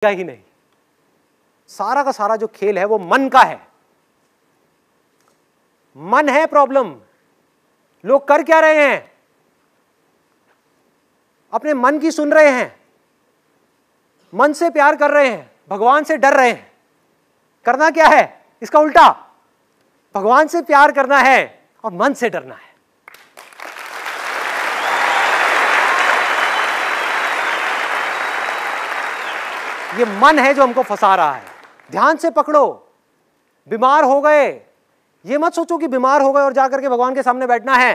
ही नहीं। सारा का सारा जो खेल है वो मन का है। मन है प्रॉब्लम। लोग कर क्या रहे हैं? अपने मन की सुन रहे हैं, मन से प्यार कर रहे हैं, भगवान से डर रहे हैं। करना क्या है? इसका उल्टा, भगवान से प्यार करना है और मन से डरना है। ये मन है जो हमको फंसा रहा है। ध्यान से पकड़ो। बीमार हो गए, ये मत सोचो कि बीमार हो गए और जाकर के भगवान के सामने बैठना है।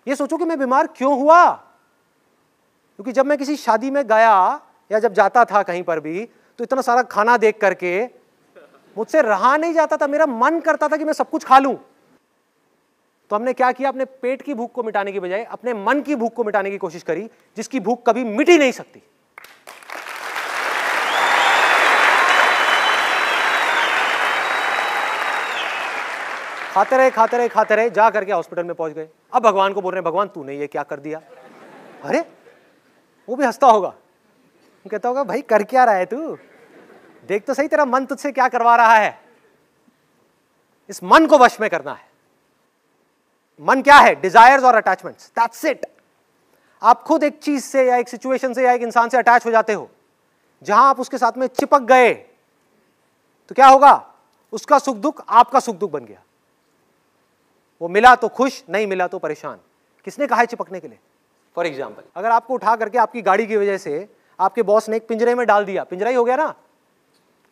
ये सोचो कि मैं बीमार क्यों हुआ। क्योंकि जब मैं किसी शादी में गया या जब जाता था कहीं पर भी, तो इतना सारा खाना देख करके मुझसे रहा नहीं जाता था। मेरा मन करता था कि मैं सब कुछ खा लूं। तो हमने क्या किया? अपने पेट की भूख को मिटाने की बजाय अपने मन की भूख को मिटाने की कोशिश करी, जिसकी भूख कभी मिट ही नहीं सकती। खाते रहे खाते रहे खाते रहे, जा करके हॉस्पिटल में पहुंच गए। अब भगवान को बोल रहे हैं, भगवान तूने ये क्या कर दिया। अरे वो भी हंसता होगा, कहता होगा भाई कर क्या रहा है तू, देख तो सही तेरा मन तुझसे क्या करवा रहा है। इस मन को वश में करना है। मन क्या है? डिजायर्स और अटैचमेंट्स, दैट्स इट। आप खुद एक चीज से या एक सिचुएशन से या एक इंसान से अटैच हो जाते हो। जहां आप उसके साथ में चिपक गए तो क्या होगा? उसका सुख दुख आपका सुख दुख बन गया। वो मिला तो खुश, नहीं मिला तो परेशान। किसने कहा है चिपकने के लिए? फॉर एग्जाम्पल, अगर आपको उठा करके आपकी गाड़ी की वजह से आपके बॉस ने एक पिंजरे में डाल दिया, पिंजरा ही हो गया ना,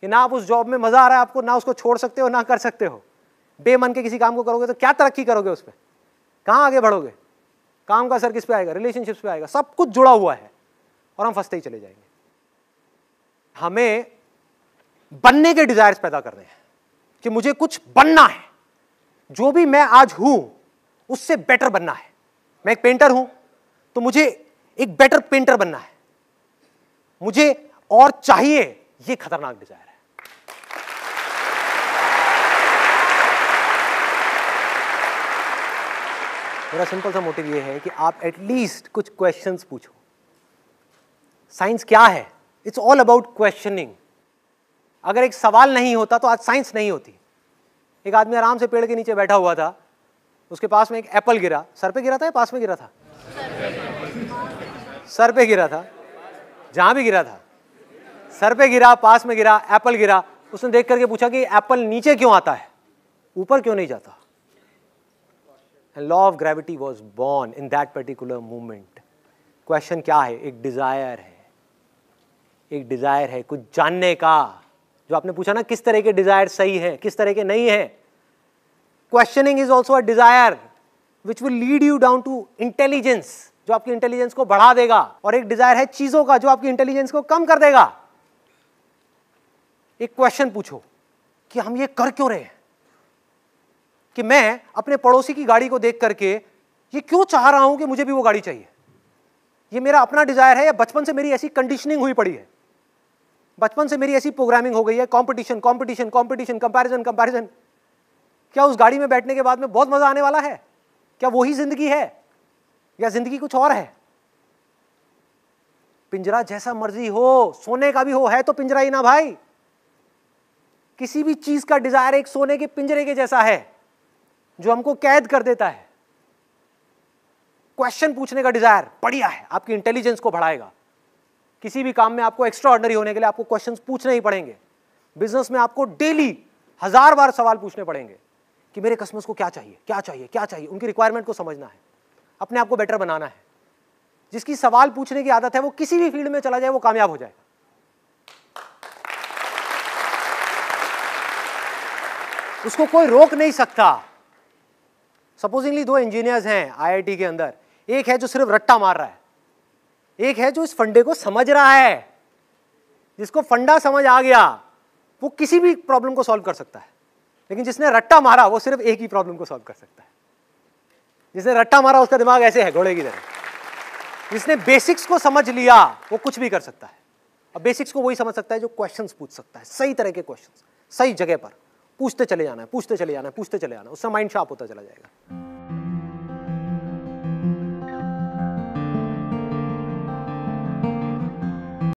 कि ना आप उस जॉब में मजा आ रहा है आपको, ना उसको छोड़ सकते हो ना कर सकते हो। बेमन के किसी काम को करोगे तो क्या तरक्की करोगे उस पर? कहां आगे बढ़ोगे? काम का असर किस पे आएगा? रिलेशनशिप्स पे आएगा। सब कुछ जुड़ा हुआ है और हम फंसते ही चले जाएंगे। हमें बनने के डिजायर्स पैदा करने हैं कि मुझे कुछ बनना है। जो भी मैं आज हूं उससे बेटर बनना है। मैं एक पेंटर हूं तो मुझे एक बेटर पेंटर बनना है। मुझे और चाहिए, ये खतरनाक डिजायर है। मेरा सिंपल सा मोटिव ये है कि आप एटलीस्ट कुछ क्वेश्चंस पूछो। साइंस क्या है? It's all about questioning. अगर एक सवाल नहीं होता तो आज साइंस नहीं होती। एक आदमी आराम से पेड़ के नीचे बैठा हुआ था, उसके पास में एक एप्पल गिरा। सर पे गिरा था या पास में गिरा था? सर पे गिरा था। जहां भी गिरा था, सर पे गिरा, पास में गिरा, एप्पल गिरा। उसने देख करके पूछा कि एप्पल नीचे क्यों आता है, ऊपर क्यों नहीं जाता? Law of gravity was born in that particular movement. Question क्या है? एक डिजायर है। एक डिजायर है कुछ जानने का। जो आपने पूछा ना, किस तरह के डिजायर सही है, किस तरह के नहीं है। Questioning is also a desire which will lead you down to intelligence, जो आपकी इंटेलिजेंस को बढ़ा देगा। और एक डिजायर है चीजों का, जो आपकी इंटेलिजेंस को कम कर देगा। एक क्वेश्चन पूछो कि हम ये कर क्यों रहे हैं। कि मैं अपने पड़ोसी की गाड़ी को देख करके ये क्यों चाह रहा हूं कि मुझे भी वो गाड़ी चाहिए। ये मेरा अपना डिजायर है या बचपन से मेरी ऐसी कंडीशनिंग हुई पड़ी है, बचपन से मेरी ऐसी प्रोग्रामिंग हो गई है, competition competition competition, comparison comparison. क्या उस गाड़ी में बैठने के बाद में बहुत मजा आने वाला है? क्या वही जिंदगी है या जिंदगी कुछ और है? पिंजरा जैसा मर्जी हो, सोने का भी हो, है तो पिंजरा ही ना भाई। किसी भी चीज का डिजायर एक सोने के पिंजरे के जैसा है जो हमको कैद कर देता है। क्वेश्चन पूछने का डिजायर बढ़िया है, आपकी इंटेलिजेंस को बढ़ाएगा। किसी भी काम में आपको एक्स्ट्रा ऑर्डिनरी होने के लिए आपको क्वेश्चंस पूछने ही पड़ेंगे। बिजनेस में आपको डेली 1000 बार सवाल पूछने पड़ेंगे कि मेरे कस्टमर्स को क्या चाहिए, क्या चाहिए, क्या चाहिए। उनकी रिक्वायरमेंट को समझना है, अपने आप को बेटर बनाना है। जिसकी सवाल पूछने की आदत है वो किसी भी फील्ड में चला जाए वो कामयाब हो जाएगा। उसको कोई रोक नहीं सकता। सपोजिंगली 2 इंजीनियर्स हैं आईआईटी के अंदर, एक है जो सिर्फ रट्टा मार रहा है, एक है जो इस फंडे को समझ रहा है। जिसको फंडा समझ आ गया वो किसी भी प्रॉब्लम को सॉल्व कर सकता है। लेकिन जिसने रट्टा मारा वो सिर्फ एक ही प्रॉब्लम को सॉल्व कर सकता है। जिसने रट्टा मारा उसका दिमाग ऐसे है घोड़े की तरह। जिसने बेसिक्स को समझ लिया वो कुछ भी कर सकता है। अब बेसिक्स को वही समझ सकता है जो क्वेश्चंस पूछ सकता है, सही तरह के क्वेश्चंस, सही जगह पर पूछते चले जाना है, पूछते चले जाना है, पूछते चले जाना है। उससे माइंड शार्प होता चला जाएगा।